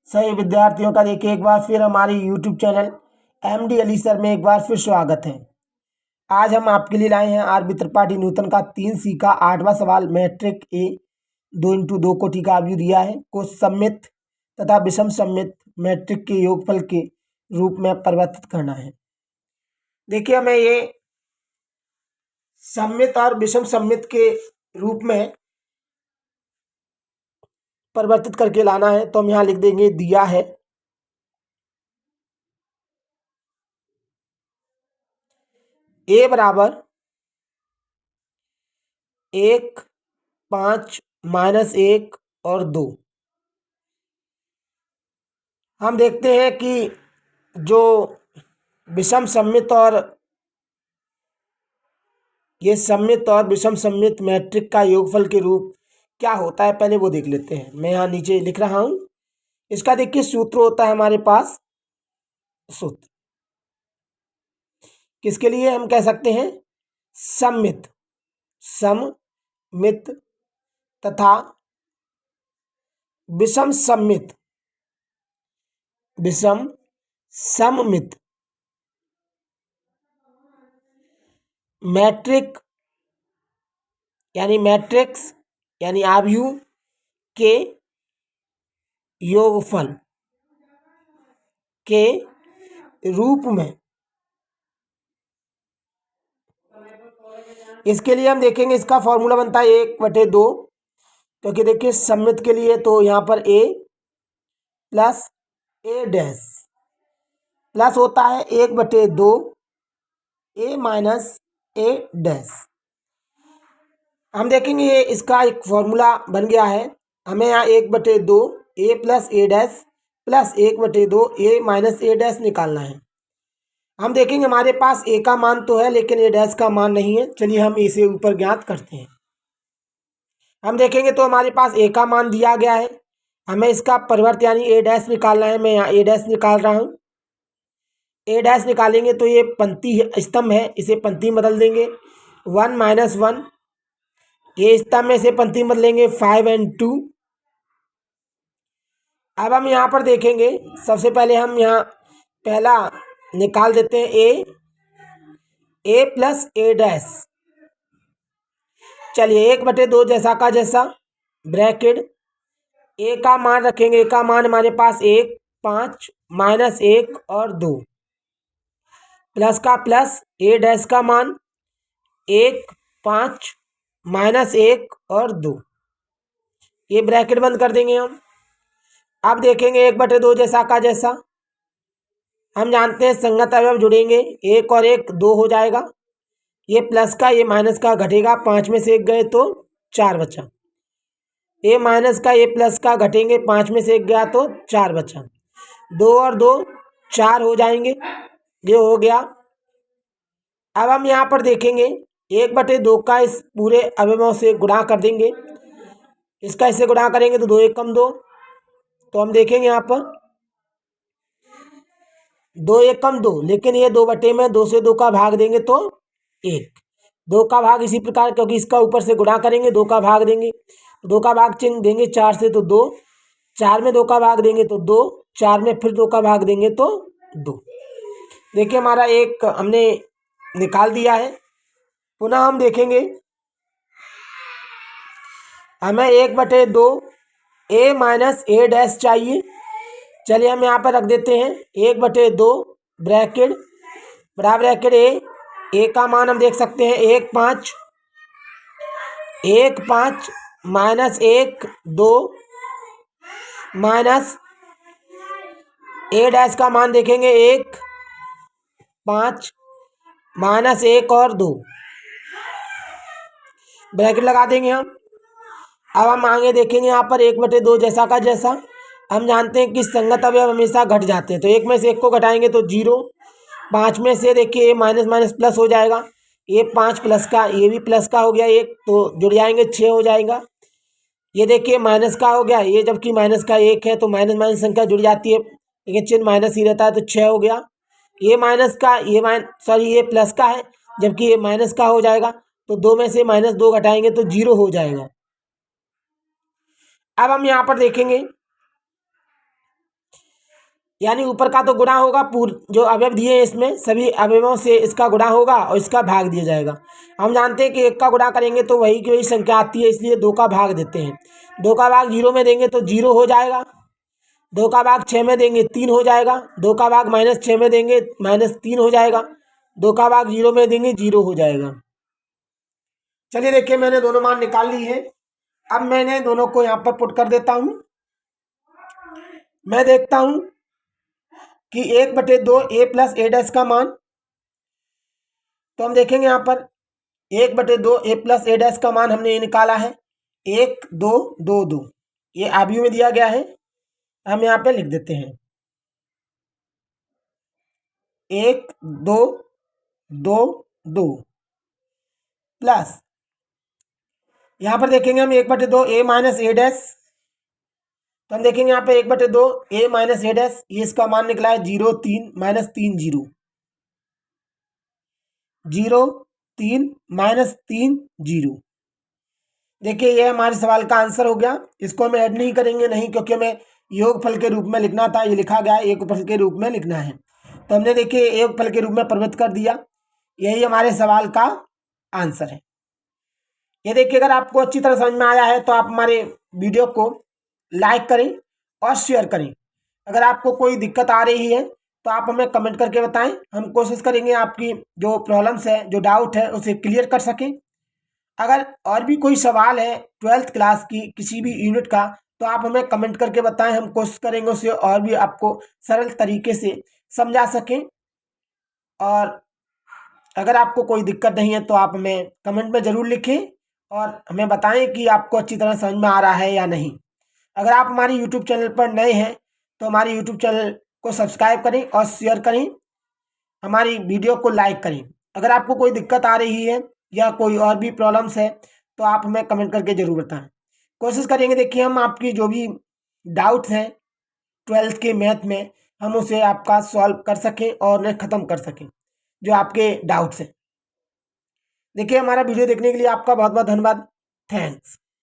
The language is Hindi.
सभी विद्यार्थियों का देखिए एक बार फिर हमारे YouTube channel MD Ali sir में एक बार फिर स्वागत है। आज हम आपके लिए लाए हैं आर त्रिपाठी नूतन का 3C का 8वां सवाल मैट्रिक ए 2x2 कोटि का अवयव दिया है को सममित तथा विषम सममित मैट्रिक के योगफल के रूप में परिवर्तित करना है। देखिए हमें ये सममित और विषम सममित के रूप में परिवर्तित करके लाना है, तो हम यहाँ लिख देंगे दिया है ए बराबर 1, 5, -1 और 2। हम देखते हैं कि जो विषम सममित और ये सममित और विषम सममित मैट्रिक का योगफल के रूप क्या होता है, पहले वो देख लेते हैं। मैं यहाँ नीचे लिख रहा हूँ। इसका देखिए सूत्र होता है हमारे पास। सूत्र किसके लिए हम कह सकते हैं? सममित सममित तथा विषम सममित विषम सममित मैट्रिक यानी मैट्रिक्स यानी आव्यूह के योगफल के रूप में। इसके लिए हम देखेंगे इसका फॉर्मूला बनता है 1/2, क्योंकि देखिए सममित के लिए तो यहाँ पर a plus a dash plus होता है 1/2 a माइनस a डैश। हम देखेंगे ये इसका एक फॉर्मूला बन गया है। हमें यहाँ 1/2 a plus a dash plus 1/2 a minus a dash निकालना है। हम देखेंगे हमारे पास a का मान तो है लेकिन a डैश का मान नहीं है। चलिए हम इसे ऊपर ज्ञात करते हैं। हम देखेंगे तो हमारे पास a का मान दिया गया है, हमें इसका परिवर्त यानी a डैश निकालना है। मैं यहाँ a डैश निकाल रहा हूँ। a डैश निकालेंगे तो ये पंक्ति स्तंभ है, इसे पंक्ति में बदल देंगे 1 - 1। ये स्तंभ में से पंक्ति में बदलेंगे 5 और 2। अब हम यहाँ पर देखेंगे, सबसे पहले हम यहाँ पहला निकाल देते हैं a प्लस a डैश। चलिए 1/2 जैसा का जैसा ब्रैकेट a का मान रखेंगे। a का मान हमारे पास 1, 5, -1 और 2 प्लस का प्लस a डैश का मान 1, 5, -1 और 2। ये ब्रैकेट बंद कर देंगे हम। अब देखेंगे 1/2 जैसा का जैसा। हम जानते हैं संगत अवयव जुड़ेंगे, 1 और 1 2 हो जाएगा। ये प्लस का ये माइनस का घटेगा, 5 में से 1 गए तो 4 बचा। ये माइनस का ये प्लस का घटेंगे, 5 में से 1 गया तो 4 बचा। 2 और 2 4 हो जाएंगे। ये हो गया। अब हम यहाँ पर देखेंगे 1/2 का इस पूरे अवयवों से गुणा कर देंगे। इसका इससे गुणा करेंगे तो 2 1 कम 2। तो हम देखेंगे यहाँ पर 2 1 कम 2, लेकिन ये 2/में 2 से 2 का भाग देंगे तो 1। 2 का भाग इसी प्रकार, क्योंकि इसका ऊपर से गुणा करेंगे 2 का भाग देंगे, 2 का भाग चिन्ह देंगे 4 से तो 2, 4 में 2 का भाग देंगे तो 2, 4 में फिर 2 का भाग देंगे तो 2। देखिए हमारा एक हमने निकाल दिया है। पुनः हम देखेंगे हमें 1/2 a माइनस a डैश चाहिए। चलिए हम यहाँ पर रख देते हैं 1/2 ब्रैकेट बड़ा ब्रैकेट a का मान हम देख सकते हैं 1, 5, 1, 5 -1 2 माइनस a डैश का मान देखेंगे 1, 5 -1 और 2 ब्रैकेट लगा देंगे हम। अब हम आगे देखेंगे यहाँ पर 1/2 जैसा का जैसा। हम जानते हैं कि संगत अवयव हमेशा घट जाते हैं, तो 1 में से 1 को घटाएंगे तो 0। 5 में से देखिए ये माइनस माइनस प्लस हो जाएगा। ये 5 प्लस का, ये भी प्लस का हो गया 1, तो जुड़ जाएंगे 6 हो जाएगा। ये देखिए माइनस का हो गया, ये जबकि माइनस का 1 है तो माइनस माइनस संख्या जुड़ जाती है, लेकिन चिन्ह माइनस ही रहता है तो 6 हो गया। ये माइनस का ये प्लस का है, जबकि ये माइनस का हो जाएगा, तो 2 में से -2 घटाएंगे तो 0 हो जाएगा। अब हम यहाँ पर देखेंगे यानी ऊपर का तो गुणा होगा, जो अवयव दिए हैं इसमें सभी अवयवों से इसका गुणा होगा और इसका भाग दिया जाएगा। हम जानते हैं कि 1 का गुणा करेंगे तो वही की वही संख्या आती है, इसलिए 2 का भाग देते हैं। 2 का भाग 0 में देंगे तो 0 हो जाएगा। 2 का भाग 6 में देंगे 3 हो जाएगा। 2 का भाग -6 में देंगे -3 हो जाएगा। 2 का भाग 0 में देंगे 0 हो जाएगा। चलिए देखिए, मैंने दोनों मान निकाल ली है। अब मैंने दोनों को यहाँ पर पुट कर देता हूँ। मैं देखता हूँ कि 1/2 a + a' का मान, तो हम देखेंगे यहाँ पर 1/2 a + a' का मान हमने ये निकाला है 1 2 2 2। ये आव्यूह में दिया गया है, हम यहाँ पे लिख देते हैं 1 2 2 2 प्लस यहाँ पर देखेंगे हम 1/2 a - a', तो हम देखेंगे यहाँ पे 1/2 a - a', ये इसका मान निकला है 0 3 -3 0 0 3 -3 0। देखिए ये हमारे सवाल का आंसर हो गया। इसको हम ऐड नहीं करेंगे, नहीं, क्योंकि हमें योगफल के रूप में लिखना था, ये लिखा गया है योगफल के रूप में लिखना है, तो हमने देखिए योगफल के रूप में परिवर्तित कर दिया। यही हमारे सवाल का आंसर है। ये देखिए, अगर आपको अच्छी तरह समझ में आया है तो आप हमारे वीडियो को लाइक करें और शेयर करें। अगर आपको कोई दिक्कत आ रही है तो आप हमें कमेंट करके बताएं, हम कोशिश करेंगे आपकी जो प्रॉब्लम्स है, जो डाउट है, उसे क्लियर कर सकें। अगर और भी कोई सवाल है 12th क्लास की किसी भी यूनिट का, तो आप हमें कमेंट करके बताएं, हम कोशिश करेंगे उसे और भी आपको सरल तरीके से समझा सकें। और अगर आपको कोई दिक्कत नहीं है तो आप हमें कमेंट में ज़रूर लिखें और हमें बताएं कि आपको अच्छी तरह समझ में आ रहा है या नहीं। अगर आप हमारी यूट्यूब चैनल पर नए हैं तो हमारे यूट्यूब चैनल को सब्सक्राइब करें और शेयर करें, हमारी वीडियो को लाइक करें। अगर आपको कोई दिक्कत आ रही है या कोई और भी प्रॉब्लम्स है तो आप हमें कमेंट करके ज़रूर बताएं। कोशिश करेंगे देखिए हम आपकी जो भी डाउट्स हैं 12th के मैथ में, हम उसे आपका सॉल्व कर सकें और उन्हें ख़त्म कर सकें जो आपके डाउट्स हैं। देखिए हमारा वीडियो देखने के लिए आपका बहुत बहुत धन्यवाद। थैंक्स।